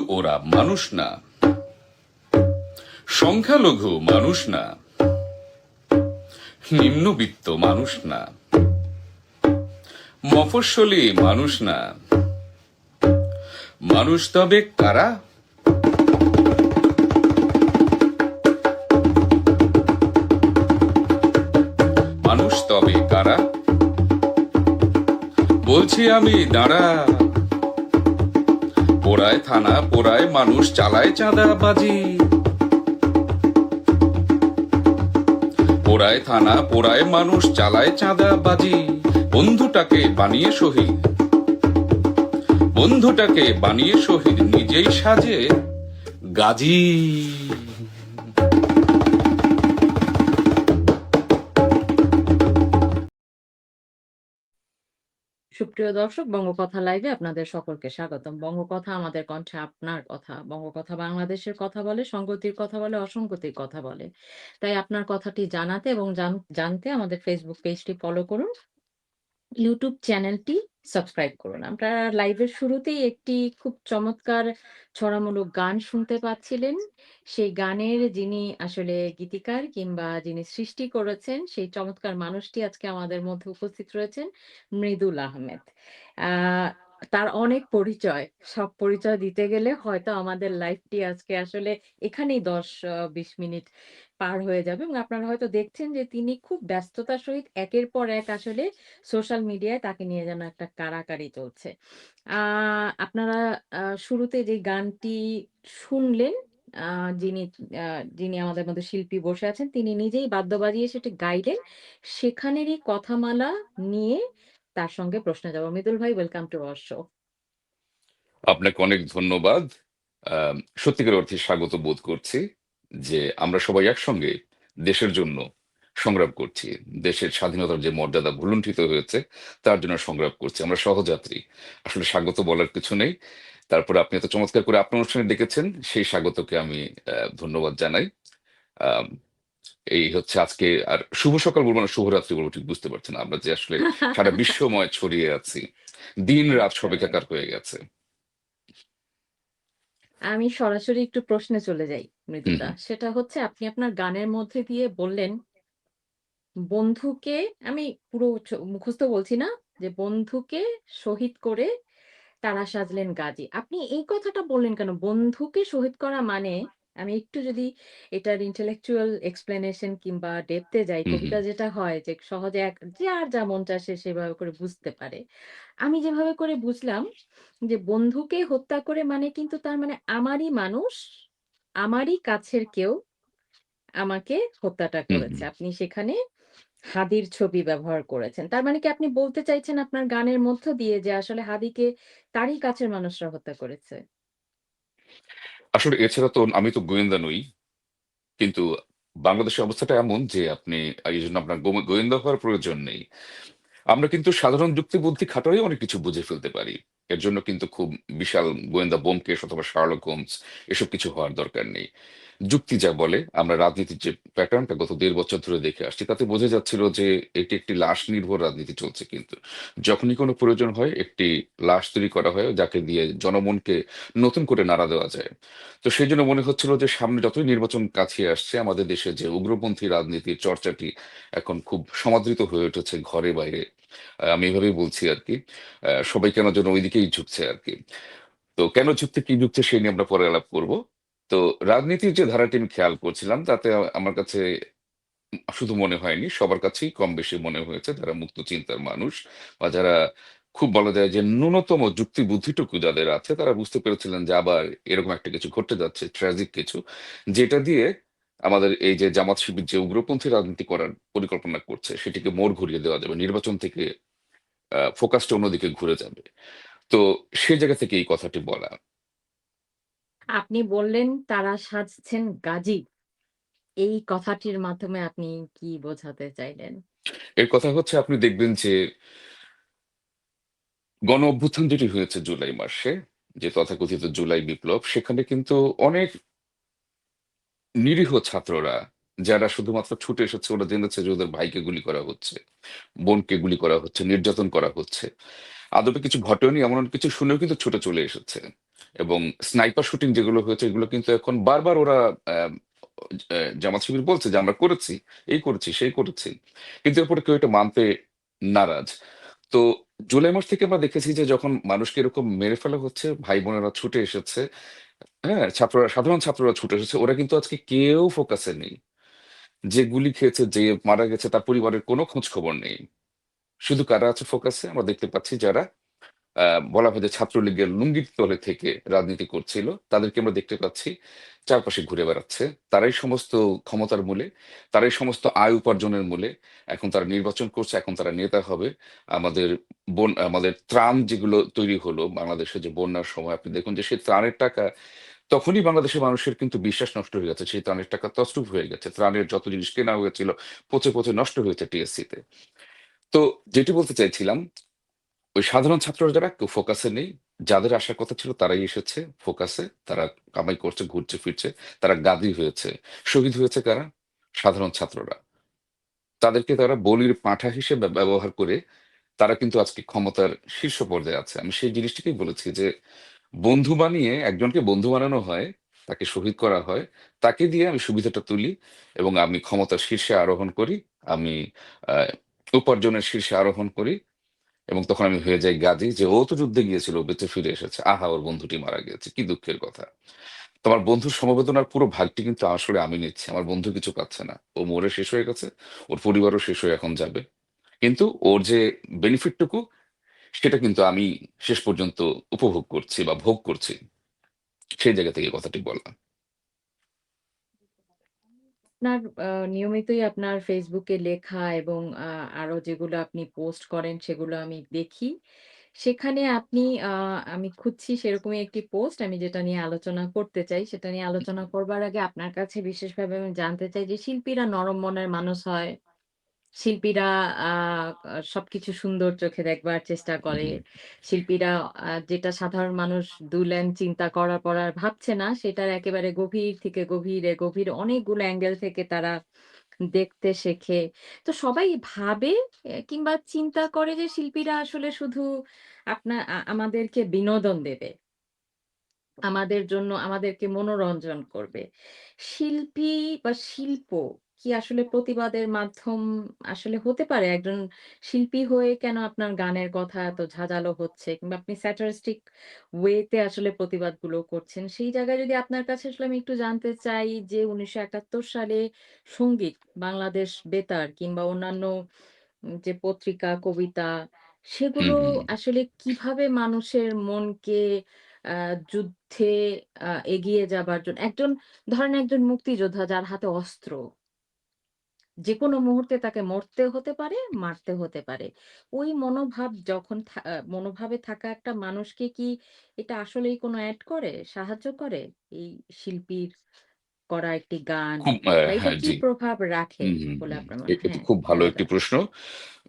ওরা মানুষ না, সংখ্যালঘু মানুষ না, নিম্নবিত্ত মানুষ না, মফস্বলী মানুষ না। মানুষ তবে কারা? মানুষ তবে কারা? বলছি আমি দাঁড়া। পোড়ায় থানা, পোড়ায় মানুষ, চালায় চাঁদাবাজি। পোড়ায় থানা, পোড়ায় মানুষ, চালায় চাঁদাবাজি। বন্ধুটাকে বানিয়ে শহীদ, বন্ধুটাকে বানিয়ে শহীদ, নিজেই সাজে গাজী। সুপ্রিয় দর্শক, বঙ্গকথা লাইভে আপনাদের সকলকে স্বাগতম। বঙ্গকথা আমাদের কণ্ঠে, আপনার কথা। বঙ্গকথা বাংলাদেশের কথা বলে, সংগতির কথা বলে, অসংগতির কথা বলে। তাই আপনার কথাটি জানাতে এবং জানতে আমাদের ফেসবুক পেজটি ফলো করুন, ইউটিউব চ্যানেলটি সাবস্ক্রাইব করুন। আমরা লাইভের শুরুতেই একটি খুব চমৎকার ছড়ামূলক গান শুনতে পাচ্ছিলেন। সেই গানের যিনি আসলে গীতিকার কিংবা যিনি সৃষ্টি করেছেন, সেই চমৎকার মানুষটি আজকে আমাদের মধ্যে উপস্থিত রয়েছেন, মৃদুল আহমেদ। তার অনেক পরিচয়। সব পরিচয় দিতে গেলে হয়তো আমাদের লাইভটি আজকে আসলে এখানেই ১০-২০ মিনিট পার হয়ে যাবে এবং আপনারা হয়তো দেখছেন যে তিনি খুব ব্যস্ততার সহিত একের পর এক আসলে সোশ্যাল মিডিয়ায় তাকে নিয়ে যেন একটা কাড়াকাড়ি চলছে। আ আপনারা শুরুতে যে গানটি শুনলেন, আ যিনি আ যিনি আমাদের মধ্যে শিল্পী বসে আছেন, তিনি নিজেই বাদ্য বাজিয়ে সেটি গাইলেন। সেখানেরই কথামালা নিয়ে তার সঙ্গে প্রশ্নে যাব। মৃদুল ভাই, ওয়েলকাম টু আওয়ার শো। আপনাকে অনেক ধন্যবাদ। সত্যিকার অর্থে স্বাগত বোধ করছি যে আমরা সবাই একসঙ্গে দেশের জন্য সংগ্রাম করছি। দেশের স্বাধীনতার যে মর্যাদা ভুলুণ্ঠিত হয়েছে তার জন্য সংগ্রাম করছি। আমরা সহযাত্রী। আসলে স্বাগত বলার কিছু নেই। তারপরে আপনি এত চমৎকার করে আপনার অনুষ্ঠানে ডেকেছেন, সেই স্বাগতকে আমি ধন্যবাদ জানাই। আম, এই হচ্ছে আজকে। আর শুভ সকাল বলবো না শুভরাত্রি বলবো ঠিক বুঝতে পারছি না। আমরা যে আসলে সারা বিশ্বময় ছড়িয়ে আছি, দিন রাত সব একদমই। একাকার হয়ে গেছে। আমি সরাসরি একটু প্রশ্নে চলে যাই হুম মৃদুলদা। হুম সেটা হচ্ছে, আপনি আপনার গানের মধ্যে দিয়ে বললেন, বন্ধুকে, আমি পুরো মুখস্থ বলছি না, যে বন্ধুকে শহীদ করে তারা সাজলেন গাজী। আপনি এই কথাটা বললেন কেন? বন্ধুকে শহীদ করা মানে, আমি একটু যদি এটার intellectual explanation কিংবা ডেপথ এ যাই, হুম হুম কবিতা যেটা হয় যে সহজে যার যা মন চায় সে সেভাবে করে বুঝতে পারে। আমি যেভাবে করে বুঝলাম যে বন্ধুকে হত্যা করে মানে কিন্তু তার মানে আমারই মানুষ, আমারই কাছের কেউ আমাকে হত্যাটা হুম হুম। করেছে। আপনি সেখানে হাদির ছবি ব্যবহার করেছেন। তার মানে কি আপনি বলতে চাইছেন আপনার গানের মধ্য দিয়ে যে আসলে হাদিকে তারই কাছের মানুষরা হত্যা করেছে? আসলে এছাড়া তো আমি তো গোয়েন্দা নই, কিন্তু বাংলাদেশের অবস্থাটা এমন যে আপনি এই জন্য আপনার গোয়েন্দা হওয়ার প্রয়োজন নেই। আমরা কিন্তু সাধারণ যুক্তি বুদ্ধি খাটালেই অনেক কিছু বুঝে ফেলতে পারি। এর জন্য কিন্তু খুব বিশাল গোয়েন্দা ব্যোমকেশ অথবা শার্লক হোমস এসব কিছু হওয়ার দরকার নেই। যুক্তি যা বলে, আমরা রাজনীতির যে প্যাটার্নটা গত ১.৫ বছর ধরে দেখে আসছি তাতে বোঝা যাচ্ছিল যে এটি একটি লাশ নির্ভর রাজনীতি চলছে। কিন্তু যখনই কোনো প্রয়োজন হয় একটি লাশ তৈরি করা হয় যাকে দিয়ে জনমনকে নতুন করে নাড়া দেওয়া যায়। তো সেই জন্য মনে হচ্ছিল যে সামনে যতই নির্বাচন কাছে আসছে আমাদের দেশে যে উগ্রপন্থী রাজনীতির চর্চাটি এখন খুব সমাদৃত হয়ে উঠেছে ঘরে বাইরে। আমি এভাবেই বলছি আরকি। সবাই কেন যেন ঐদিকেই ঝুঁকছে আরকি। তো কেন ঝুঁকছে, কি ঝুঁকছে সেই নিয়ে আমরা পরে আলাপ করব। তো রাজনীতির যে ধারাটি আমি খেয়াল করছিলাম তাতে আমার কাছে শুধু মনে হয়নি, সবার কাছেই কম বেশি মনে হয়েছে যারা মুক্ত চিন্তার মানুষ বা যারা খুব বলা যায় যে ন্যূনতম যুক্তি বুদ্ধিটুকু যাদের আছে তারা বুঝতে পেরেছিলেন যে আবার এরকম একটা কিছু ঘটতে যাচ্ছে, ট্র্যাজিক কিছু। যেটা দিয়ে আমাদের এই যে জামাত শিবির যে উগ্রপন্থী রাজনীতি করার পরিকল্পনা করছে সেটিকে মোড় ঘুরিয়ে দেওয়া যাবে। নির্বাচন থেকে ফোকাসটা অন্যদিকে ঘুরে যাবে। তো সে জায়গা থেকে এই কথাটি বলা। আপনি বললেন তারা সাজছেন গাজী। এই কথাটির মাধ্যমে আপনি কি বোঝাতে চাইলেন? এর কথা হচ্ছে আপনি দেখবেন যে গণ অভ্যুত্থান যেটি হয়েছে জুলাই মাসে, যে তথাকথিত জুলাই বিপ্লব, সেখানে কিন্তু অনেক নিরীহ ছাত্ররা যারা শুধুমাত্র ছুটে এসেছে ওরা জেনেছে যে ওদের ভাইকে গুলি করা হচ্ছে, বোনকে গুলি করা হচ্ছে, নির্যাতন করা হচ্ছে। আদপে কিছু ঘটেনি এমন কিছু শুনেও কিন্তু ছুটে চলে এসেছে। এবং স্নাইপার শুটিং যেগুলো হয়েছে এগুলো কিন্তু এখন বারবার ওরা আহ, জামাত শিবির বলছে যে আমরা করেছি, এই করেছি সেই করেছি, কিন্তু এরপরে কেউ এটা মানতে নারাজ। তো জুলাই মাস থেকে আমরা দেখেছি যে যখন মানুষকে এরকম মেরে ফেলা হচ্ছে, ভাই বোনেরা ছুটে এসেছে, হ্যাঁ ছাত্ররা, সাধারণ ছাত্ররা ছুটে এসেছে, ওরা কিন্তু আজকে কেউ ফোকাসে নেই। যে গুলি খেয়েছে, যে মারা গেছে, তার পরিবারের কোনো খোঁজ খবর নেই। শুধু কারা আছে ফোকাসে আমরা দেখতে পাচ্ছি, যারা বলা হয় যে ছাত্রলীগের লুঙ্গির তলে থেকে রাজনীতি করছিল, তাদেরকে আমরা দেখতে পাচ্ছি চারপাশে ঘুরে বেড়াচ্ছে। তারাই সমস্ত ক্ষমতার মূলে, তারাই সমস্ত আয় উপার্জনের মূলে। এখন তারা নির্বাচন করছে, এখন তারা নেতা হবে। আমাদের ত্রাণ যেগুলো তৈরি হলো বাংলাদেশে, যে বন্যার সময় আপনি দেখুন যে সেই ত্রাণের টাকা, তখনই বাংলাদেশের মানুষের কিন্তু বিশ্বাস নষ্ট হয়ে গেছে, সেই ত্রাণের টাকা তছরূপ হয়ে গেছে। ত্রাণের যত জিনিস কেনা হয়েছিল পচে পচে নষ্ট হয়েছে টিএসসি তে। তো যেটি বলতে চাইছিলাম, ওই সাধারণ ছাত্ররা যারা কেউ ফোকাসে নেই, যাদের আসার কথা ছিল তারাই এসেছে ফোকাসে, তারা কামাই করছে, ঘুরছে ফিরছে, তারা গাদী হয়েছে। শহীদ হয়েছে কারা? সাধারণ ছাত্ররা। তাদেরকে তারা বলির পাঁঠা হিসেবে ব্যবহার করে তারা কিন্তু আজকে ক্ষমতার শীর্ষ পর্যায়ে আছে। আমি সেই জিনিসটাকেই বলেছি যে বন্ধু বানিয়ে একজনকে বন্ধু বানানো হয়, তাকে শহীদ করা হয়, তাকে দিয়ে আমি সুবিধাটা তুলি এবং আমি ক্ষমতার শীর্ষে আরোহণ করি, আমি আহ উপার্জনের শীর্ষে আরোহণ করি, এবং তখন আমি হয়ে যাই গাজী, যে ও তো যুদ্ধে গিয়েছিল, ও বেঁচে ফিরে এসেছে, আহা ওর বন্ধুটি মারা গিয়েছে, কি দুঃখের কথা। তোমার বন্ধুর সমবেদনার পুরো ভাগটি কিন্তু আসলে আমি নিচ্ছি, আমার বন্ধু কিছু পাচ্ছে না, ও মরে শেষ হয়ে গেছে, ওর পরিবারও শেষ হয়ে এখন যাবে, কিন্তু ওর যে বেনিফিটটুকু, সেটা কিন্তু আমি শেষ পর্যন্ত উপভোগ করছি বা ভোগ করছি। সেই জায়গা থেকে কথাটি বললাম। আপনার নিয়মিতই আপনার ফেসবুকে লেখা এবং আরো যেগুলো আপনি পোস্ট করেন সেগুলো আমি দেখি। সেখানে আপনি আ আমি খুঁজছি সেরকমই একটি পোস্ট আমি যেটা নিয়ে আলোচনা করতে চাই। সেটা নিয়ে আলোচনা করবার আগে আপনার কাছে বিশেষভাবে আমি জানতে চাই যে শিল্পীরা নরম মনের মানুষ হয়। শিল্পীরা আ আ সবকিছু সুন্দর চোখে দেখবার চেষ্টা করে। হুম, শিল্পীরা যেটা সাধারণ মানুষ ২ লাইন চিন্তা করার পর আর ভাবছে না, সেটার একেবারে গভীর থেকে গভীরে, গভীর অনেকগুলো অ্যাঙ্গেল থেকে তারা দেখতে শেখে। তো সবাই ভাবে কিংবা চিন্তা করে যে শিল্পীরা আসলে শুধু আমাদেরকে বিনোদন দেবে। আমাদের জন্য আমাদেরকে মনোরঞ্জন করবে। শিল্পী বা শিল্প কি আসলে প্রতিবাদের মাধ্যম আসলে হতে পারে? একজন শিল্পী হয়ে কেন আপনার গানের কথা এত ঝাঁঝালো হচ্ছে কিংবা আপনি স্যাটারিস্টিক ওয়েতে আসলে প্রতিবাদগুলো করছেন। সেই জায়গায় যদি আপনার কাছে আসলে আমি একটু জানতে চাই যে ১৯৭১ সালে সংগীত, বাংলাদেশ বেতার কিংবা অন্যান্য যে পত্রিকা, কবিতা হুম, সেগুলো হুম। আসলে কিভাবে মানুষের মনকে আ যুদ্ধে এগিয়ে যাবার জন্য ধরেন একজন মুক্তিযোদ্ধা যার হাতে অস্ত্র। যেকোনো মুহূর্তে তাকে মরতে হতে পারে, মারতে হতে পারে। ওই মনোভাব যখন মনোভাবে থাকা একটা মানুষকে কি এটা আসলেই কোনো এড করে, সাহায্য করে? এই শিল্পীর করা একটি গান খুব বা এটা হ্যাঁ, কি জি। প্রভাব রাখে হুম, হুম, বলে হুম। আপনার মনে এটি হ্যাঁ, খুব ভালো একটি জানাবেন। প্রশ্ন।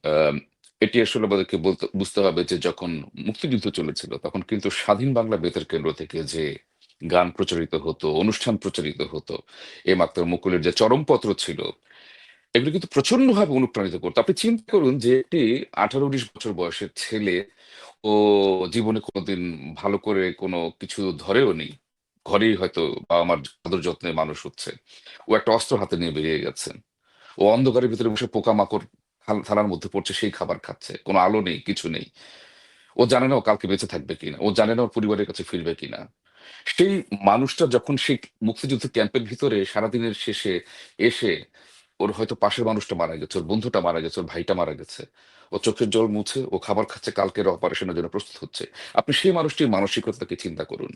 আম, এটি আসলে আমাদেরকে বুঝতে হবে যে যখন মুক্তিযুদ্ধ চলেছিল, তখন কিন্তু স্বাধীন বাংলা বেতার কেন্দ্র থেকে যে গান প্রচারিত হতো, অনুষ্ঠান প্রচারিত হতো, এম আক্তার মুকুলের যে চরমপত্র ছিল, এগুলো কিন্তু প্রচন্ডভাবে অনুপ্রাণিত করতো। আপনি চিন্তা করুন যে একটি 18-19 বছর বয়সের ছেলে, ও জীবনে কোনোদিন ভালো করে কোনো কিছু ধরেও নেই, ঘরেই হয়তো বাবা মার আদর যত্নে মানুষ হচ্ছে, ও একটা অস্ত্র হাতে নিয়ে বেরিয়ে গেছে। ও অন্ধকারের ভিতরে বসে পোকামাকড় থালার মধ্যে পড়ছে, সেই খাবার খাচ্ছে, কোনো আলো নেই, কিছু নেই। ও জানে না ও কালকে বেঁচে থাকবে কিনা, ও জানে না ওর পরিবারের কাছে ফিরবে কিনা। সেই মানুষটা যখন সেই মুক্তিযুদ্ধ ক্যাম্পের ভিতরে সারাদিনের শেষে এসে, ওর হয়তো পাশের মানুষটা মারা গেছে, ওর বন্ধুটা মারা গেছে, ওর ভাইটা মারা গেছে, ও চোখের জল মুছে ও খাবার খাচ্ছে, কালকের অপারেশনের জন্য প্রস্তুত হচ্ছে। আপনি সেই মানুষটির মানসিকতাকে চিন্তা করুন।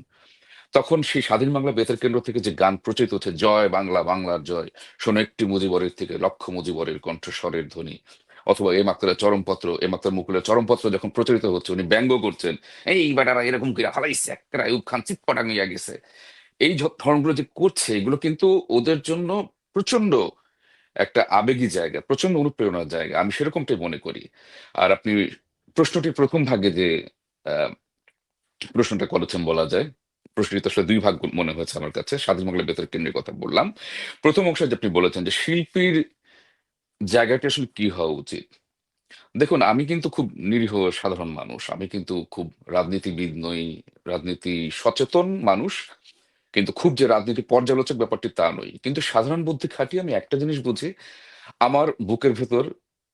তখন সেই স্বাধীন বাংলা বেতার কেন্দ্র থেকে যে গান প্রচলিত হচ্ছে, জয় বাংলা, বাংলার জয়, শোনো একটি মুজিবরের থেকে লক্ষ মুজিবরের কণ্ঠস্বরের ধ্বনি, অথবা এম আক্তারের চরমপত্র, এম আক্তার মুকুলের চরমপত্র যখন প্রচলিত হচ্ছে, উনি ব্যঙ্গ করছেন, এই বেটারা এরকম করে হালাইছে, একটা আইয়ুব খান চিৎপটাঙ্গিয়া গেছে। এই ধরনগুলো যে করছে, এগুলো কিন্তু ওদের জন্য প্রচন্ড একটা আবেগী জায়গা, প্রচন্ড অনুপ্রেরণার জায়গা, আমি সেরকমটাই মনে করি। আর আপনি প্রশ্নটির প্রথম ভাগে যে আহ, প্রশ্নটা করেছেন বলা যায়, প্রশ্নটি তো আসলে দুই ভাগ মনে হয়েছে আমার কাছে। স্বাধীন বাংলা বেতার কেন্দ্রের কথা বললাম। প্রথম অংশে যে আপনি বলেছেন যে শিল্পীর জায়গাটি আসলে কি হওয়া উচিত, দেখুন, আমি কিন্তু খুব নিরীহ সাধারণ মানুষ। আমি কিন্তু খুব রাজনীতিবিদ নই, রাজনীতি সচেতন মানুষ। কিন্তু খুব যে রাজনীতি পর্যালোচক ব্যাপারটি তা নই। কিন্তু সাধারণ বুদ্ধি খাটিয়ে আমি একটা জিনিস বুঝি, আমার বুকের ভেতর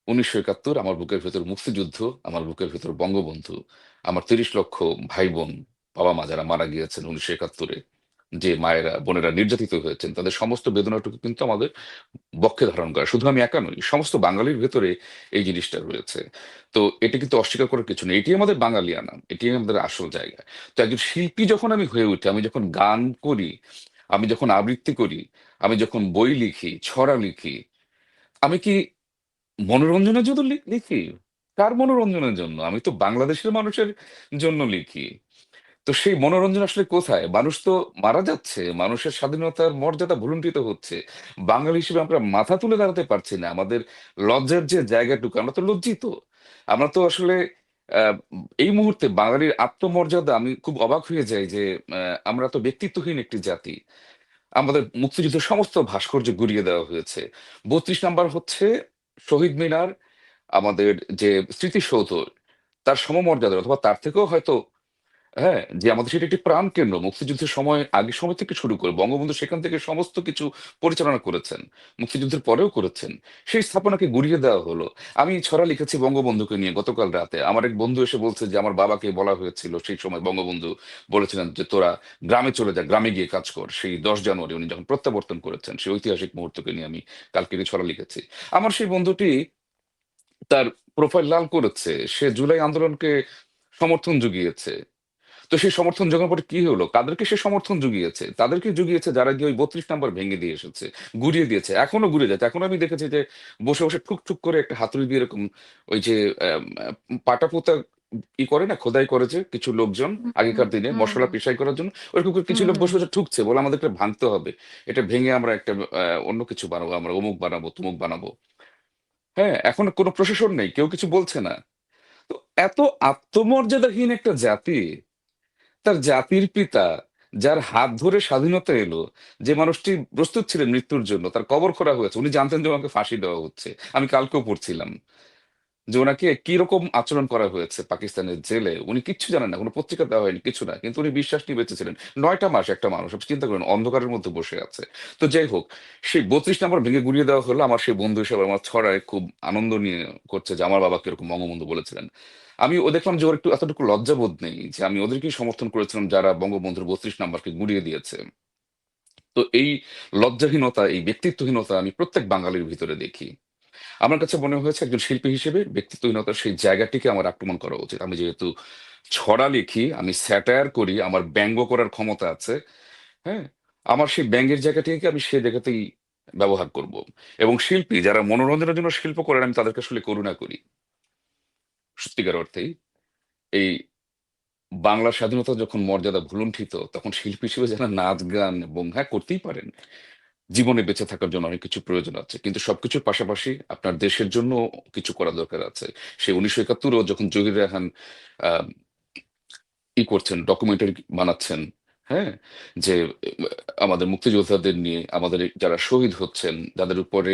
১৯৭১, আমার বুকের ভেতর মুক্তিযুদ্ধ, আমার বুকের ভেতর বঙ্গবন্ধু, আমার ৩০ লক্ষ ভাই-বোন, বাবা-মা যারা মারা গিয়েছেন ১৯৭১ যে মায়েরা, বোনেরা নির্যাতিত হয়েছেন, তাদের সমস্ত বেদনাটুকু কিন্তু আমাদের বক্ষে ধারণ করা। শুধু আমি একা নই, সমস্ত বাঙালির ভেতরে এই জিনিসটা রয়েছে। তো এটা কিন্তু অস্বীকার করার কিছু নেই। এটি আমাদের বাঙালিয়ানা, এটি আমাদের আসল জায়গা। তো একজন শিল্পী যখন আমি হয়ে উঠি, আমি যখন গান করি, আমি যখন আবৃত্তি করি, আমি যখন বই লিখি, ছড়া লিখি, আমি কি মনোরঞ্জনের জন্য লিখি? কার মনোরঞ্জনের জন্য? আমি তো বাংলাদেশের মানুষের জন্য লিখি। তো সেই মনোরঞ্জন আসলে কোথায়? মানুষ তো মারা যাচ্ছে। মানুষের স্বাধীনতার মর্যাদা ভুলুণ্ঠিত হচ্ছে। বাঙালি হিসেবে আমরা মাথা তুলে দাঁড়াতে পারছি না। আমাদের লজ্জার যে জায়গাটুকু, আমরা তো লজ্জিত। আমরা তো আসলে আ এই মুহূর্তে বাঙালির আত্মমর্যাদা, আমি খুব অবাক হয়ে যাই যে আমরা তো ব্যক্তিত্বহীন একটি জাতি। আমাদের মুক্তিযুদ্ধের সমস্ত ভাস্কর্য গুঁড়িয়ে দেওয়া হয়েছে। ৩২ নাম্বার হচ্ছে শহীদ মিনার, আমাদের যে স্মৃতিসৌধ, তার সমমর্যাদার অথবা তার থেকেও হয়তো, হ্যাঁ, যে আমাদের সেটা একটি প্রাণকেন্দ্র। মুক্তিযুদ্ধের সময়, আগের সময় থেকে শুরু করে বঙ্গবন্ধু সেখান থেকে সমস্ত কিছু পরিচালনা করেছেন। মুক্তিযুদ্ধের পরেও করেছেন। সেই স্থাপনাকে গুঁড়িয়ে দেওয়া হলো। আমি ছড়া লিখেছি বঙ্গবন্ধুকে নিয়ে গতকাল রাতে। আমার এক বন্ধু এসে বলছে যে, আমার বাবাকে বলা হয়েছিল সেই সময় বঙ্গবন্ধু বলেছিলেন যে, "তোরা গ্রামে চলে যা, গ্রামে গিয়ে কাজ কর।" সেই ১০ জানুয়ারি উনি যখন প্রত্যাবর্তন করেছেন, সেই ঐতিহাসিক মুহূর্তকে নিয়ে আমি কালকে একটি ছড়া লিখেছি। আমার সেই বন্ধুটি তার প্রোফাইল লাল করেছে। সে জুলাই আন্দোলনকে সমর্থন জুগিয়েছে। তো সেই সমর্থন জোগানোর পরে কি হলো? কাদেরকে সে সমর্থন জুগিয়েছে? তাদেরকে জুগিয়েছে যারা গিয়ে ওই ৩২ নাম্বার ভেঙে দিয়ে এসেছে। গুঁড়িয়ে দিয়েছে। এখনো গুঁড়িয়ে যাচ্ছে। এখনো আমি দেখেছি যে বসে, বসে ঠুক, ঠুক করে একটা হাতুড়ি দিয়ে এরকম ওই যে অ্যাম আ পাটা-পোতা করে না? খোদাই করে যে কিছু লোকজন হুম, হুম, আগেকার দিনে মসলা হুম, পেশাই করার জন্য। ওরকম করে কিছু হুম, লোক হুম, বসে, বসে ঠুকছে। বলে আমাদেরকে ভাঙতে হবে। এটা ভেঙে আমরা একটা অন্য কিছু বানাবো। আমরা অমুক বানাবো, তমুক বানাবো। হ্যাঁ? এখন কোন প্রশাসন নেই। কেউ কিছু বলছে না। তো এত আত্মমর্যাদাহীন একটা জাতি, তার জাতির পিতা, যার হাত ধরে স্বাধীনতা এলো, যে মানুষটি প্রস্তুত ছিলেন মৃত্যুর জন্য, তার কবর খোঁড়া হয়েছে। উনি জানতেন যে ওনাকে ফাঁসি দেওয়া হচ্ছে। আমি কালকেও পড়ছিলাম যে ওনাকে কিরকম আচরণ করা হয়েছে পাকিস্তানের জেলে। উনি কিচ্ছু জানেন না। কোন পত্রিকা দেওয়া হয়নি, কিছু না। কিন্তু উনি বিশ্বাস নিয়ে বেঁচেছিলেন। ৯ টা মাস একটা মানুষ। আপনি চিন্তা করেন অন্ধকারের মধ্যে বসে আছে। তো যাই হোক, সেই ৩২ নাম্বার ভেঙে গুঁড়িয়ে দেওয়া হলো। আমার সেই বন্ধু হিসেবে আমার ছড়ায় খুব আনন্দ নিয়ে করছে যে আমার বাবাকে এরকম বঙ্গবন্ধু বলেছিলেন। আমি দেখলাম যে ওর একটু এতটুকু লজ্জাবোধ নেই যে আমি ওদেরকেই সমর্থন করেছিলাম যারা বঙ্গবন্ধুর ৩২ নাম্বারকে গুঁড়িয়ে দিয়েছে। তো এই লজ্জাহীনতা, এই ব্যক্তিত্বহীনতা আমি প্রত্যেক বাঙালির ভিতরে দেখি। আমার কাছে মনে হয়েছে একজন শিল্পী হিসেবে ব্যক্তিত্বহীনতার সেই জায়গাটিকে আমার আক্রমণ করা উচিত। আমি যেহেতু ছড়া লিখি, আমি স্যাটায়ার করি, আমার ব্যঙ্গ করার ক্ষমতা আছে, হ্যাঁ? আমার সেই ব্যঙ্গের জায়গাটিকে আমি সে জায়গাতেই ব্যবহার করব। এবং শিল্পী যারা মনোরঞ্জনের জন্য শিল্প করেন, আমি তাদেরকে আসলে করুণা করি। সত্যিকার অর্থেই। এই বাংলার স্বাধীনতা যখন মর্যাদা ভুলুণ্ঠিত, তখন শিল্পী হিসেবে যারা নাচ, গান এবং হ্যাঁ, করতেই পারেন। জীবনে বেঁচে থাকার জন্য অনেক কিছু প্রয়োজন আছে। কিন্তু সবকিছুর পাশাপাশি আপনার দেশের জন্য কিছু করা দরকার আছে। সেই ১৯৭১ ও যখন জহির রায়হান আ করছেন, ডকুমেন্টারি বানাচ্ছেন, হ্যাঁ? যে আমাদের মুক্তিযোদ্ধাদের নিয়ে আমাদের যারা শহীদ হচ্ছেন, যাদের উপরে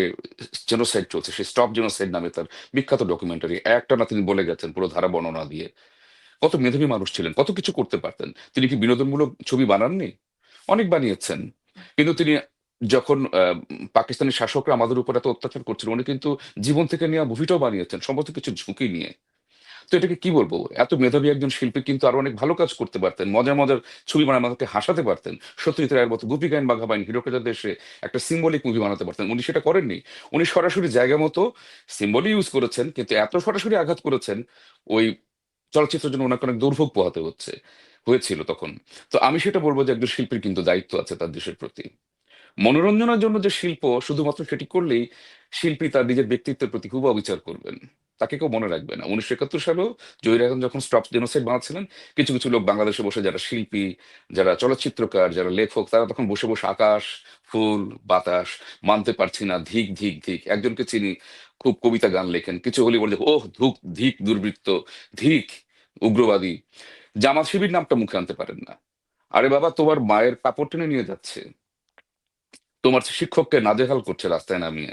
জেনোসাইড চলছে, সেই স্টপ জেনোসাইড নামে তার বিখ্যাত ডকুমেন্টারি। একটানা তিনি বলে গেছেন পুরো ধারা বর্ণনা দিয়ে। কত মেধাবী মানুষ ছিলেন, কত কিছু করতে পারতেন। তিনি কি বিনোদনমূলক ছবি বানাননি? অনেক বানিয়েছেন। কিন্তু তিনি যখন পাকিস্তানি শাসকরা আমাদের উপর এত অত্যাচার করছিল, উনি কিন্তু জীবন থেকে নেয়া মুভিটাও বানিয়েছেন, সমস্ত কিছু ঝুঁকি নিয়ে। তো এটাকে কি বলবো? এত মেধাবী একজন শিল্পী কিন্তু আরো অনেক ভালো কাজ করতে পারতেন। মজার, মজার ছবি বানায় আমাদেরকে হাসাতে পারতেন। সত্যজিৎ রায়ের মতো 'গুপি গাইন বাঘা বাইন', হিরোকে দেশে একটা সিম্বলিক মুভি বানাতে পারতেন। উনি সেটা করেননি। উনি সরাসরি জায়গা মতো সিম্বলই ইউজ করেছেন, কিন্তু এত সরাসরি আঘাত করেছেন, ওই চলচ্চিত্রের জন্য উনাকে অনেক দুর্ভোগ পোহাতে হয়েছিল তখন। তো আমি সেটা বলব যে একজন শিল্পীর কিন্তু দায়িত্ব আছে তার দেশের প্রতি। মনোরঞ্জনের জন্য যে শিল্প, শুধুমাত্র সেটি করলেই শিল্পী তার নিজের ব্যক্তিত্বের প্রতি খুব অবিচার করবেন। তাকে কেউ মনে রাখবে না। ১৯৭১ সালেও জহির রায়হান যখন স্টপ জেনোসাইড বানাচ্ছিলেন, কিছু, কিছু লোক বাংলাদেশে বসে, যারা শিল্পী, যারা চলচ্চিত্রকার, যারা লেখক, তারা তখন বসে, বসে আকাশ, ফুল, বাতাস, মানতে পারছি না, ধিক, ধিক, ধিক। একজনকে চিনি, খুব কবিতা গান লেখেন। কিছু হলেই বলে যে, "ওহ! ধিক দুর্বৃত্ত, ধিক উগ্রবাদী।" জামাত শিবির নামটা মুখে আনতে পারেন না। আরে বাবা, তোমার মায়ের কাপড় টেনে নিয়ে যাচ্ছে। তোমার শিক্ষককে নাজেহাল করছে রাস্তায় নামিয়ে।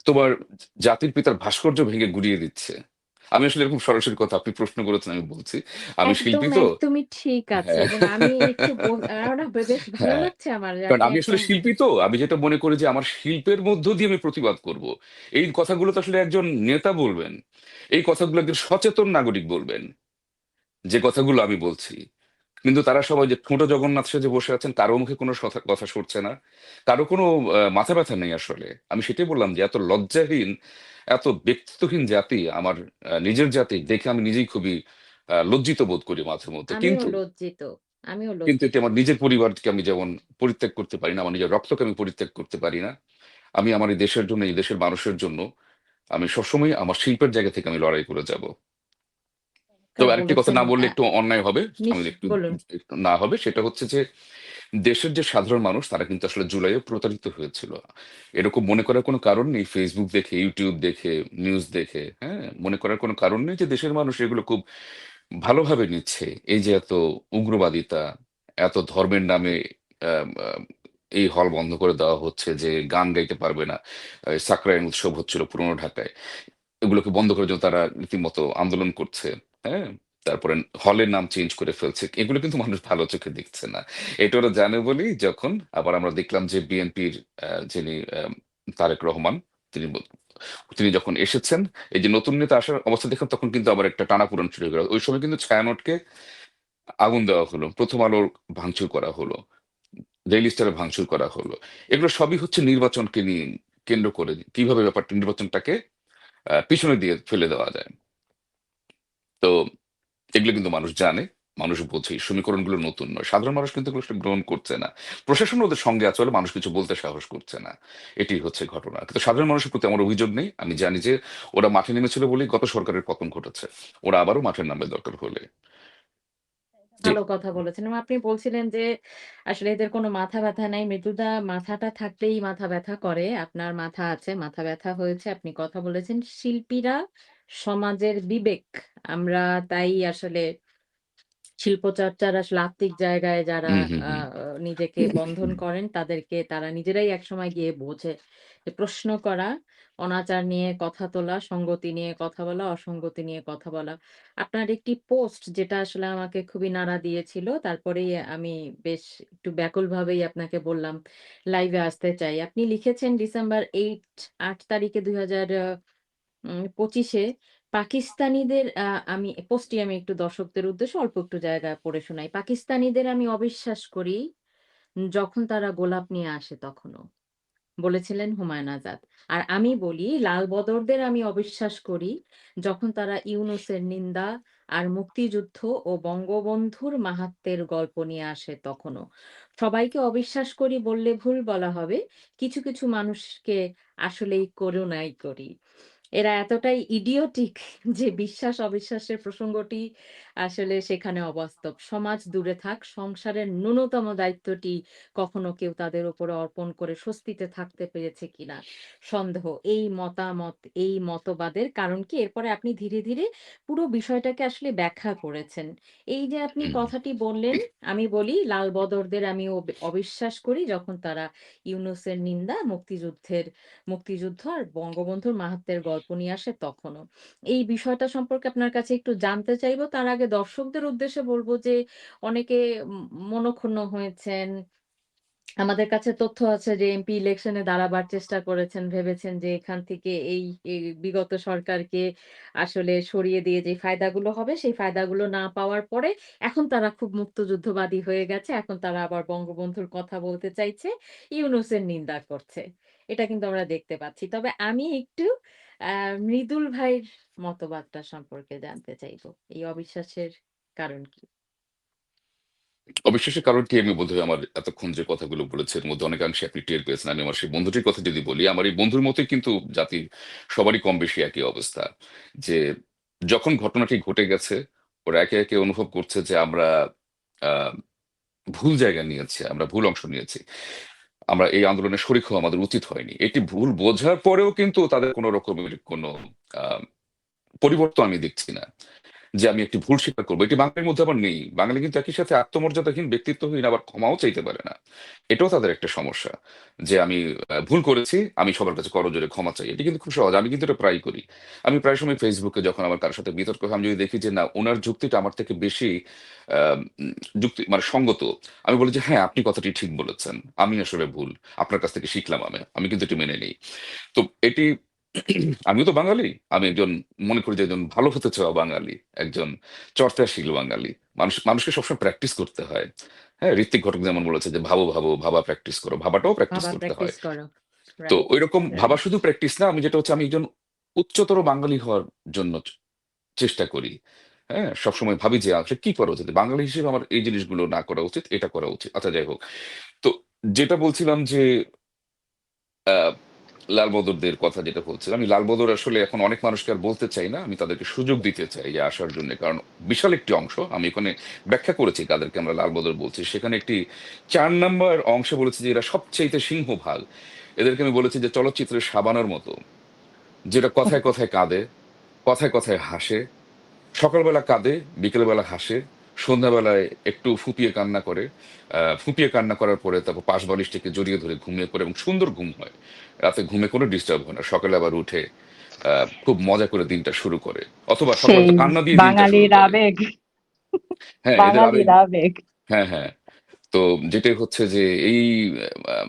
তোমার জাতির পিতার ভাস্কর্য ভেঙে গুড়িয়ে দিচ্ছে। আমি আসলে এরকম সরাসরি কথা আপনি প্রশ্ন করেছেন আমি বলছি। আমি একদম, শিল্পী তো। একদমই ঠিক আছে হ্যাঁ, এবং আমি একটু না বেশ ভালো হ্যাঁ। লাগছে আমার যে কারণ আপনি আমি আসলে একদম শিল্পী তো, আমি যেটা মনে করি যে আমার শিল্পের মধ্য দিয়ে আমি প্রতিবাদ করব। এই কথাগুলো তো আসলে একজন নেতা বলবেন। এই কথাগুলো একজন সচেতন নাগরিক বলবেন। যে কথাগুলো আমি বলছি। কিন্তু তারা সবাই যে ঠোঁটো জগন্নাথ সেজে বসে আছেন, কারো মুখে কোনো কথা সরছে না। কারো কোনো মাথা ব্যথা নেই আসলে। আমি সেটাই বললাম যে এত লজ্জাহীন, এত ব্যক্তিত্বহীন জাতি আমার নিজের জাতি দেখে আমি নিজেই খুবই লজ্জিত বোধ করি মাঝে মধ্যে। আমিও কিন্তু লজ্জিত। আমিও কিন্তু এটি লজ্জিত। আমার নিজের পরিবারকে আমি যেমন পরিত্যাগ করতে পারি না, আমার নিজের রক্তকে আমি পরিত্যাগ করতে পারি না। আমি আমার এই দেশের জন্য, এই দেশের মানুষের জন্য আমি সবসময় আমার শিল্পের জায়গা থেকে আমি লড়াই করে যাব। চমৎকার তবে আরেকটি কথা বলেছেন। না বললে একটু অন্যায় হবে। আমি একটু বলুন। একটু না হবে সেটা হচ্ছে যে দেশের যে সাধারণ মানুষ তারা কিন্তু আসলে জুলাইয়ে প্রতারিত হয়েছিল। এরকম মনে করার কোনো কারণ নেই ফেসবুক দেখে, ইউটিউব দেখে, নিউজ দেখে, হ্যাঁ? মনে করার কোনো কারণ নেই যে দেশের মানুষ এগুলো খুব ভালোভাবে নিচ্ছে। এই যে এত উগ্রবাদিতা, এত ধর্মের নামে আম আম এই হল বন্ধ করে দেওয়া হচ্ছে যে গান গাইতে পারবে না। সাকরাইন উৎসব হচ্ছিল পুরনো ঢাকায়। এগুলোকে বন্ধ করার জন্য তারা রীতিমতো আন্দোলন করছে। হ্যাঁ? তারপরে হলের নাম চেঞ্জ করে ফেলছে। এগুলো কিন্তু মানুষ ভালো চোখে দেখছে না। এটা ওরা জানে বলেই যখন আবার আমরা দেখলাম যে বিএনপির যিনি তারেক রহমান তিনি তিনি যখন এসেছেন, এই যে নতুন নেতা আসার অবস্থা দেখলাম তখন কিন্তু আবার একটা টানাপোড়েন শুরু হয়ে গেল। ওই সময় কিন্তু ছায়ানটকে আগুন দেওয়া হলো। 'প্রথম আলোর ভাঙচুর করা হলো। ডেইলি স্টারে ভাঙচুর করা হলো। এগুলো সবই হচ্ছে নির্বাচনকে নিয়ে কেন্দ্র করে কিভাবে ব্যাপারটা নির্বাচনটাকে পিছনে দিয়ে ফেলে দেওয়া যায়। তো এগুলো কিন্তু মানুষ জানে, মানুষ বোঝে। এই সমীকরণগুলো নতুন নয়। সাধারণ মানুষ কিন্তু এগুলো আসলে গ্রহণ করছে না। প্রশাসন ওদের সঙ্গে আছে বলে মানুষ কিছু বলতে সাহস করছে না। এটিই হচ্ছে ঘটনা। কিন্তু সাধারণ মানুষের প্রতি আমার অভিযোগ নেই। আমি জানি যে ওরা মাঠে নেমেছিল বলেই গত সরকারের পতন ঘটেছে। ওরা আবারও মাঠে নামবে দরকার হলে। জি। ভালো কথা বলেছেন এবং আপনি বলছিলেন যে আসলে এদের কোনো মাথা ব্যথা নাই। মৃদুদা মাথাটা থাকলেই মাথা ব্যথা করে। আপনার মাথা আছে, মাথা ব্যথা হয়েছে। আপনি কথা বলেছেন। শিল্পীরা সমাজের বিবেক। আমরা তাই আসলে শিল্পচর্চার আসলে আত্মিক জায়গায় যারা হুম, হুম, আ হুম। নিজেকে বন্ধন করেন তাদেরকে তারা নিজেরাই একসময় গিয়ে বোঝে। যে প্রশ্ন করা, অনাচার নিয়ে কথা তোলা, সঙ্গতি নিয়ে কথা বলা, অসঙ্গতি নিয়ে কথা বলা। আপনার একটি পোস্ট যেটা আসলে আমাকে খুবই নাড়া দিয়েছিল। তারপরেই আমি বেশ একটু ব্যাকুলভাবেই আপনাকে বললাম লাইভে আসতে চাই। আপনি লিখেছেন ডিসেম্বর ৮ তারিখে ২০২৫ এ পাকিস্তানিদের পোস্টটি আমি একটু দর্শকদের উদ্দেশ্যে অল্প একটু জায়গা পড়ে শোনাই। পাকিস্তানিদের আমি অবিশ্বাস করি যখন তারা গোলাপ নিয়ে আসে তখনও। বলেছিলেন হুমায়ুন আজাদ। আর আমি বলি লাল বদরদের আমি অবিশ্বাস করি যখন তারা ইউনূসের নিন্দা আর মুক্তিযুদ্ধ ও বঙ্গবন্ধুর মাহাত্ম্যের গল্প নিয়ে আসে তখনও। সবাইকে অবিশ্বাস করি বললে ভুল বলা হবে। কিছু, কিছু মানুষকে আসলেই করুণাই করি। এরা এতটাই ইডিওটিক যে বিশ্বাস-অবিশ্বাসের প্রসঙ্গটি আসলে সেখানে অবাস্তব। সমাজ দূরে থাক, সংসারের ন্যূনতম দায়িত্বটি কখনো কেউ তাদের উপরে অর্পণ করে স্বস্তিতে থাকতে পেরেছে কিনা সন্দেহ। এই মতামত, এই মতবাদের কারণ কি? এরপরে আপনি ধীরে, ধীরে পুরো বিষয়টাকে আসলে ব্যাখ্যা করেছেন। এই যে আপনি হুম, কথাটি বললেন, আমি বলি লাল বদরদের আমি অবিশ্বাস করি যখন তারা ইউনূসের নিন্দা, মুক্তিযুদ্ধ আর বঙ্গবন্ধুর মাহাত্ম্যের গল্প নিয়ে আসে তখনও। এই বিষয়টা সম্পর্কে আপনার কাছে একটু জানতে চাইবো। তার আগে দর্শকদের উদ্দেশ্যে বলব যে অনেকে মনঃক্ষুণ্ণ হয়েছেন। আমাদের কাছে তথ্য আছে যে এমপি ইলেকশনে দাঁড়াবার চেষ্টা করেছেন। ভেবেছেন যে এখান থেকে এই বিগত সরকারকে আসলে সরিয়ে দিয়ে যে ফায়দাগুলো হবে সেই ফায়দাগুলো না পাওয়ার পরে এখন তারা খুব মুক্তযুদ্ধবাদী হয়ে গেছে। এখন তারা আবার বঙ্গবন্ধুর কথা বলতে চাইছে, ইউনূসের নিন্দা করছে। এটা কিন্তু আমরা দেখতে পাচ্ছি। তবে আমি একটু আ মৃদুল ভাইয়ের মতবাদটা সম্পর্কে জানতে চাইবো। এই অবিশ্বাসের কারণ কি? অবিশ্বাসের কারণটি আমি বোধহয় আমার এতক্ষণ যে কথাগুলো বলেছি এর মধ্যে অনেকাংশে আপনি টের পেয়েছেন। আমি আমার সেই বন্ধুটির কথা যদি বলি, আমার এই বন্ধুর মতোই কিন্তু জাতির সবারই কম বেশি একই অবস্থা। যে যখন ঘটনাটি ঘটে গেছে, ওরা একে, একে অনুভব করছে যে আমরা আ ভুল জায়গা নিয়েছি, আমরা ভুল অংশ নিয়েছি। আমরা এই আন্দোলনে শরিক হওয়া আমাদের উচিত হয়নি। এটি ভুল বোঝার পরেও কিন্তু তাদের কোন রকমের কোন আ পরিবর্তন আমি দেখছি না। যে আমি একটি ভুল স্বীকার করবো, এটি বাঙালির মধ্যে আবার নেই। বাঙালি কিন্তু একই সাথে আত্মমর্যাদাহীন, ব্যক্তিত্বহীন, আবার ক্ষমাও চাইতে পারে না। এটাও তাদের একটা সমস্যা, যে আমি ভুল করেছি, আমি সবার কাছে করজোরে ক্ষমা চাই। এটি কিন্তু খুব সহজ, আমি কিন্তু এটা প্রায় করি। আমি প্রায় সময় ফেসবুকে যখন আমার কারোর সাথে বিতর্ক হয়, আমি যদি দেখি যে না ওনার যুক্তিটা আমার থেকে বেশি যুক্তি মানে সঙ্গত, আমি বলি যে হ্যাঁ আপনি কথাটি ঠিক বলেছেন, আমি আসলে ভুল, আপনার কাছ থেকে শিখলাম, আমি আমি কিন্তু এটি মেনে নিই। তো এটি আমিও তো বাঙালি, আমি একজন মনে করি যে একজন ভালো হতে চাওয়া বাঙালি, একজন চর্চাশীল বাঙালি। মানুষকে সবসময় প্র্যাকটিস করতে হয়। হ্যাঁ, ঋত্বিক ঘটক যেমন বলেছে যে ভাবো ভাবো ভাবা প্র্যাকটিস করো, ভাবাটাও প্র্যাকটিস আবার করতে হয়। প্র্যাকটিস করো। তো রাইট, ওইরকম ভাবা রাইট। শুধু প্র্যাকটিস না, আমি যেটা হচ্ছে আমি একজন উচ্চতর বাঙালি হওয়ার জন্য চেষ্টা করি। হ্যাঁ, সবসময় ভাবি যে আসলে কি করা উচিত, বাঙালি হিসেবে আমার এই জিনিসগুলো না করা উচিত, এটা করা উচিত। আচ্ছা যাই হোক, তো যেটা বলছিলাম যে আহ, লাল বদরদের কথা যেটা বলছিলাম, আমি লাল বদর আসলে এখন অনেক মানুষকে আর বলতে চাই না, আমি তাদেরকে সুযোগ দিতে চাই যে আসার জন্য। কারণ বিশাল একটি অংশ, আমি ওখানে ব্যাখ্যা করেছি কাদেরকে আমরা লাল বদর বলছি, সেখানে একটি 4 নম্বর অংশে বলেছি যে এরা সবচেয়ে সিংহভাগ। এদেরকে আমি বলেছি যে চলচ্চিত্রের সাবানার মতো, যেটা কথায় কথায় কাঁদে, কথায় কথায় হাসে, সকালবেলা কাঁদে, বিকেলবেলা হাসে, সন্ধ্যাবেলায় একটু ফুপিয়ে কান্না করে, ফুপিয়ে কান্না করার পরে তারপর পাশ বালিশটিকে জড়িয়ে ধরে ঘুমিয়ে পড়ে, এবং সুন্দর ঘুম হয়। রাতে ঘুমে কোনো ডিস্টার্ব হয় না, সকালে আবার উঠে খুব মজা করে দিনটা শুরু করে, অথবা সকালে সেই তো কান্না দিয়ে দিনটা শুরু বাঙালির করে। আবেগ, হ্যাঁ, এদের আবেগ। বাঙালির আবেগ। হ্যাঁ, হ্যাঁ। তো যেটাই হচ্ছে যে এই আহ,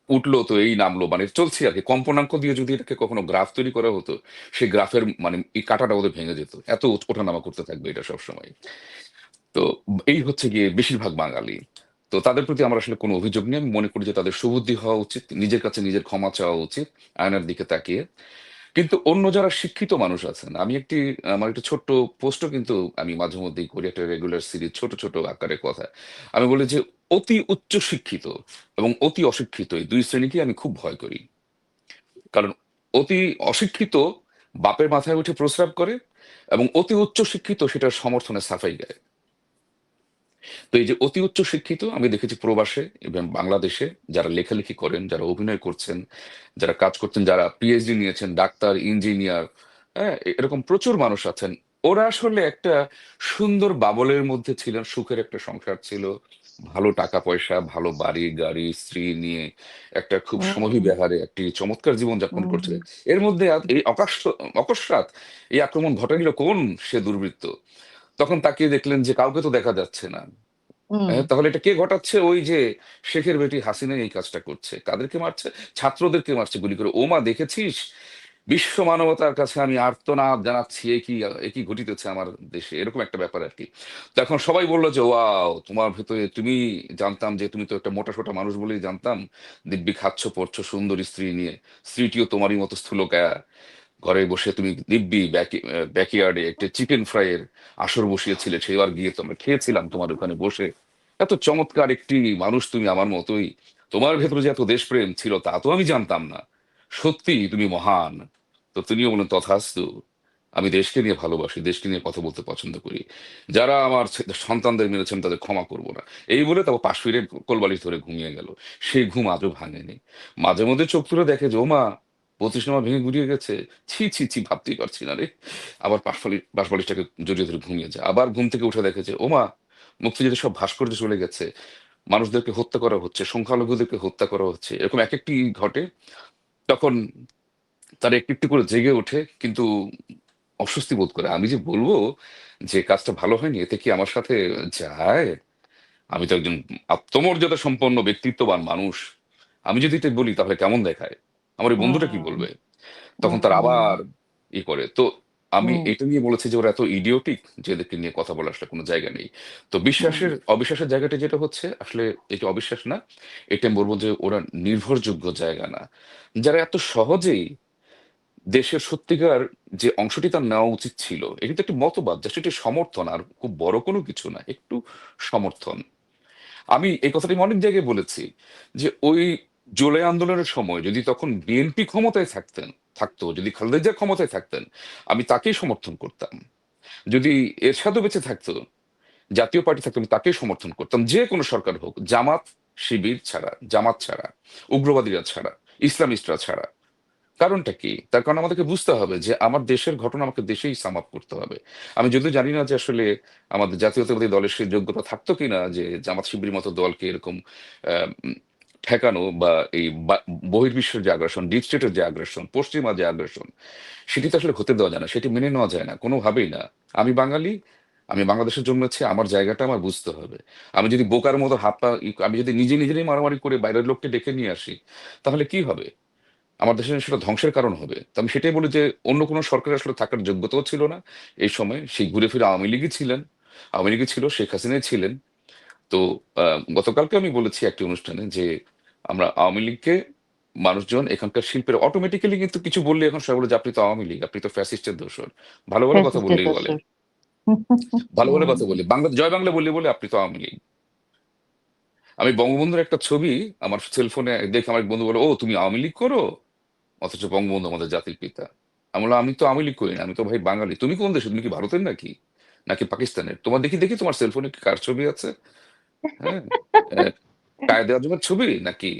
উঠলো তো এই নামলো, মানে চলছে আর কি। কম্পনাঙ্ক দিয়ে যদি এটাকে কখনো গ্রাফ তৈরি করা হতো, সেই গ্রাফের মানে এই কাঁটাটা ওদের ভেঙে যেত, এত ওঠানামা করতে থাকবে এটা সবসময়। তো এই হচ্ছে গিয়ে বেশিরভাগ বাঙালি। তো তাদের প্রতি আমার আসলে কোনো অভিযোগ নেই, আমি মনে করি যে তাদের সুবুদ্ধি হওয়া উচিত, নিজের কাছে নিজের ক্ষমা চাওয়া উচিত, আয়নার দিকে তাকিয়ে। কিন্তু অন্য যারা শিক্ষিত মানুষ আছেন, আমি আমার একটা ছোট্ট পোস্টও কিন্তু আমি মাঝে মধ্যেই করি, একটা রেগুলার সিরিজ, ছোট ছোট আকারে কথা। আমি বলি যে অতি উচ্চ শিক্ষিত এবং অতি অশিক্ষিত এই দুই শ্রেণীকে আমি খুব ভয় করি। কারণ অতি অশিক্ষিত বাপের মাথায় উঠে প্রস্রাব করে, এবং অতি উচ্চ শিক্ষিত সেটার সমর্থনে সাফাই গায়। তো এই যে অতি উচ্চ শিক্ষিত আমি দেখেছি প্রবাসে এবং বাংলাদেশে, যারা লেখালেখি করেন, যারা অভিনয় করছেন, যারা কাজ করছেন, যারা পিএইচডি নিয়েছেন, ডাক্তার, ইঞ্জিনিয়ার, হ্যাঁ, এরকম প্রচুর মানুষ আছেন। ওরা আসলে একটা সুন্দর বাবলের মধ্যে ছিলেন, সুখের একটা সংসার ছিল, ভালো টাকা পয়সা, ভালো বাড়ি গাড়ি, স্ত্রী নিয়ে একটা খুব সমহি হুম, বিহারে একটি চমৎকার জীবন যাপন হুম, করছিলেন। এর মধ্যে এই অকস্মাৎ এই আক্রমণ ঘটাইল কোন সে দুর্বৃত্ত? তখন তাকিয়ে দেখলেন যে কাউকে তো দেখা যাচ্ছে না। হুম, তাহলে এটা কে ঘটাচ্ছে? ওই যে শেখের বেটি হাসিনা এই কাজটা করছে। কাদেরকে মারছে? ছাত্রদেরকে মারছে গুলি করে। ওমা দেখেছিস, বিশ্ব মানবতার কাছে আমি আর্তনাদ জানাচ্ছি, একই ঘটিতেছে আমার দেশে, এরকম একটা ব্যাপার আর কি। তো এখন সবাই বললো যে ওয়াও, তোমার ভেতরে, তুমি, জানতাম যে তুমি তো একটা মোটা সোটা মানুষ বলেই জানতাম, দিব্যি খাচ্ছ পড়ছো সুন্দর স্ত্রী নিয়ে, স্ত্রীটিও তোমারই মতো স্থূলকায়া, ঘরে বসে তুমি দিব্যি ব্যাকইয়ার্ডে একটা চিকেন ফ্রাইয়ের আসর বসিয়েছিলে, সেবার গিয়ে তো আমরা খেয়েছিলাম তোমার ওখানে বসে। এত চমৎকার একটি মানুষ তুমি, আমার মতোই। তোমার ভেতরে যে এত দেশপ্রেম ছিল তা তো আমি জানতাম না। সত্যি তুমি মহান। তো তুমিও বলেন তথাস্তু। আমি দেশকে নিয়ে ভালোবাসি, দেশকে নিয়ে কথা বলতে পছন্দ করি। যারা আমার সন্তানদের মেরেছেন তাদের ক্ষমা করব না। এই বলে তারপর পাশ ফিরে কোলবালিশ ধরে ঘুমিয়ে গেল। সেই ঘুম আজও ভাঙেনি। মাঝে মধ্যে চোখ তুলে দেখে যে ওমা, 25 নম্বর ভেঙে গুড়িয়ে গেছে। ছি ছি ছি, ভাবতেই পারছি না রে। আবার বাঁশবালিশটাকে জড়িয়ে ধরে ঘুমিয়ে যায়। আবার ঘুম থেকে উঠে দেখে যে ওমা, মুক্তিযুদ্ধের সব ভাস্কর্য চলে গেছে, মানুষদেরকে হত্যা করা হচ্ছে, সংখ্যালঘুদেরকে হত্যা করা হচ্ছে, এরকম এক একটি ঘটে। তখন তারা একটু একটু করে জেগে ওঠে, কিন্তু অস্বস্তি বোধ করে। আমি যে বলবো যে কাজটা ভালো হয়নি, এতে কি আমার সাথে যায়? আমি তো একজন আত্মমর্যাদা সম্পন্ন ব্যক্তিত্ববান মানুষ, আমি যদি এটা বলি তাহলে কেমন দেখায়? আমার এই বন্ধুটা কি হুম, বলবে? তখন তারা হুম, আবার করে। তো আমি হুম, এটা নিয়ে বলেছি যে ওরা এত ইডিওটিক যে এদেরকে নিয়ে কথা বলার আসলে কোনো জায়গা নেই। তো হুম, অবিশ্বাসের জায়গাটা যেটা হচ্ছে আসলে, এটা অবিশ্বাস না, এটা আমি বলবো যে ওরা নির্ভরযোগ্য জায়গা না। যারা এত সহজেই দেশের সত্যিকার যে অংশটি তার নেওয়া উচিত ছিল, এটি তো একটি মতবাদ, জাস্ট একটি সমর্থন, আর খুব বড় কোনো কিছু না, একটু সমর্থন। আমি এই কথাটি আমি অনেক জায়গায় বলেছি যে ওই জুলাই আন্দোলনের সময় যদি তখন বিএনপি ক্ষমতায় থাকতো, যদি খালেদা জিয়া ক্ষমতায় থাকতেন, আমি তাকেই সমর্থন করতাম। যদি এরশাদও বেঁচে থাকতো, জাতীয় পার্টি থাকতো, আমি তাকেই সমর্থন করতাম, যে কোনো সরকার হোক, জামাত শিবির ছাড়া, জামাত ছাড়া, উগ্রবাদীরা ছাড়া, ইসলামিস্টরা ছাড়া। কারণটা কি? তার কারণ আমাদেরকে বুঝতে হবে যে আমার দেশের ঘটনা আমাকে দেশেই সাম আপ করতে হবে। আমি যদিও জানি না যে আসলে আমাদের জাতীয়তাবাদী দলের সেই যোগ্যতা থাকতো কিনা যে জামাত-শিবিরের মতো দলকে এরকম আ উম ঠেকানো বা এই বহির্বিশ্বের যে আগ্রাসন, ডিপ স্টেটের যে আগ্রাসন, পশ্চিমা যে আগ্রাসন, সেটি তো আসলে হতে দেওয়া যায় না। সেটি মেনে নেওয়া যায় না, কোনোভাবেই না। আমি বাঙালি, আমি বাংলাদেশে জন্মেছি, আমার জায়গাটা আমার বুঝতে হবে। আমি যদি বোকার মতো হাত পা আমি যদি নিজেরই মারামারি করে বাইরের লোককে ডেকে নিয়ে আসি, তাহলে কি হবে? আমার দেশের সেটা ধ্বংসের কারণ হবে। তো আমি সেটাই বলি যে অন্য কোনো সরকারের আসলে থাকার যোগ্যতাও ছিল না এই সময়ে। সেই ঘুরে ফিরে আওয়ামী লীগই ছিলেন। আওয়ামী লীগই ছিল, শেখ হাসিনাই ছিলেন। তো আ গতকালকে আমি বলেছি একটি অনুষ্ঠানে যে আমরা আওয়ামী লীগকে মানুষজন এখানকার শিল্পের অটোমেটিক্যালি কিন্তু কিছু বললে এখন সবাই বলে যে, "আপনি তো আওয়ামী লীগ, আপনি তো ফ্যাসিস্টের দোসর।" ভালো, ভালো কথা ফ্যাসিস্টের বললেই বলে। দোসর। ভালো, ভালো হুম। কথা বললে। জয় বাংলা বললে, "আপনি তো আওয়ামী লীগ।" আমি বঙ্গবন্ধুর একটা ছবি আমার সেলফোনে দেখে আমার এক বন্ধু বলল, "ও তুমি আওয়ামী লীগ করো?" অথচ বঙ্গবন্ধু আমাদের জাতির পিতা। আমি বললাম, "আমি তো আওয়ামী লীগ করি না। আমি তো ভাই বাঙালি। তুমি কোন দেশের? তুমি কি ভারতের নাকি? নাকি পাকিস্তানের? তোমার দেখি তোমার সেলফোনে কি কার ছবি আছে? হ্যাঁ? কায়েদে আজমের ছবি নাকি